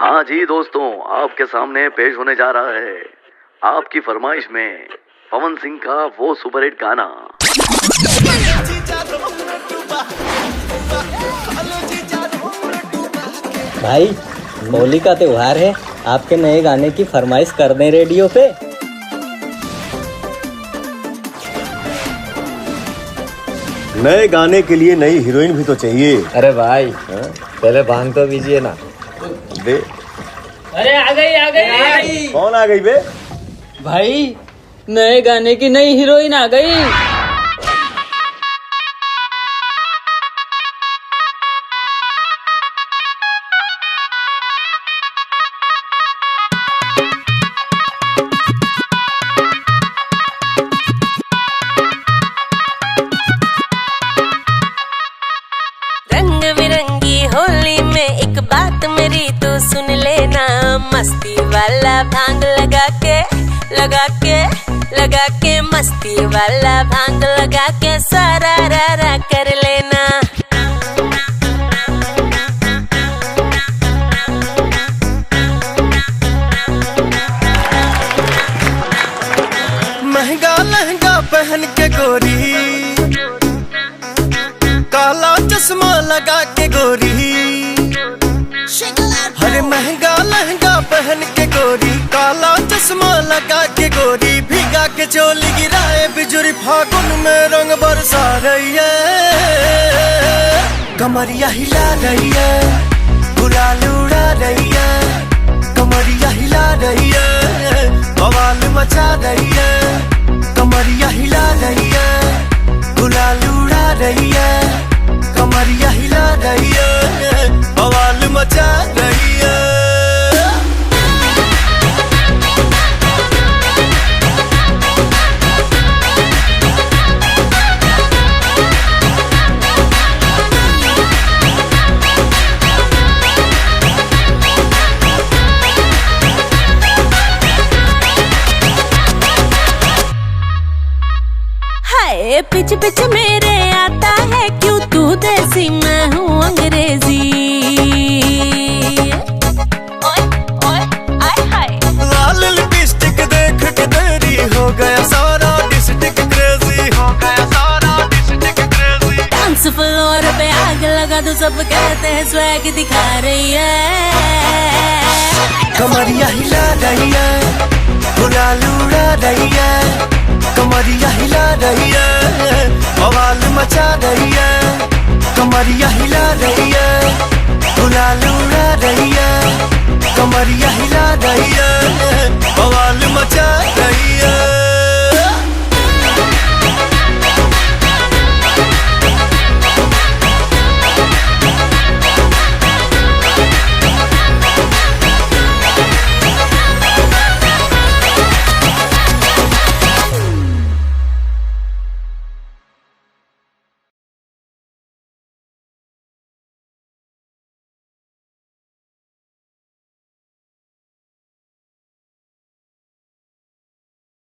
हाँ जी दोस्तों, आपके सामने पेश होने जा रहा है आपकी फरमाइश में पवन सिंह का वो सुपरहिट गाना। भाई होली का त्योहार है, आपके नए गाने की फरमाइश कर दें रेडियो पे। नए गाने के लिए नई हीरोइन भी तो चाहिए। अरे भाई पहले भांग तो बीजिए ना। बे अरे आ गई। कौन आ गई बे? भाई नए गाने की नई हीरोइन आ गई। रंग बिरंगी होली में एक बात मेरी तो सुन लेना, मस्ती वाला भांग लगा के मस्ती वाला भांग लगा के सारा रा कर लेना। महंगा लहंगा पहन के गोरी, काला चश्मा लगा के गोरी, हरे महंगा लहंगा पहन के गोरी, काला चश्मा लगा के गोरी, भीगा के चोली गिराए बिजुरी, फागुन में रंग बरसा रही है, कमरिया हिला रही है, गुलाल उड़ा रही है, कमरिया हिला रही है, बवाल मचा रही है, कमरिया हिला रही है, गुलाल उड़ा रही है, कमरिया हिला रही है, बवाल मचा रही है। हाय पिच पिच मेरे आता है क्यों तू देसी मैं हूँ अंग्रेजी। ओए ओए आय हाय लाल लिपस्टिक देख के तेरी हो गया सारा डिस्ट्रिक्ट क्रेजी, हो गया सारा डिस्ट्रिक्ट क्रेजी। डांस फ्लोर पे आग लगा दो, सब कहते हैं स्वैग दिखा रही है, कमरिया हिला रही है, गुलाल उड़ा रही है, कमरिया हिला रही है, बवाल मचा रही है, कमरिया हिला रही है, गुलाल उड़ा रही है, कमरिया हिला रही है, बवाल मचा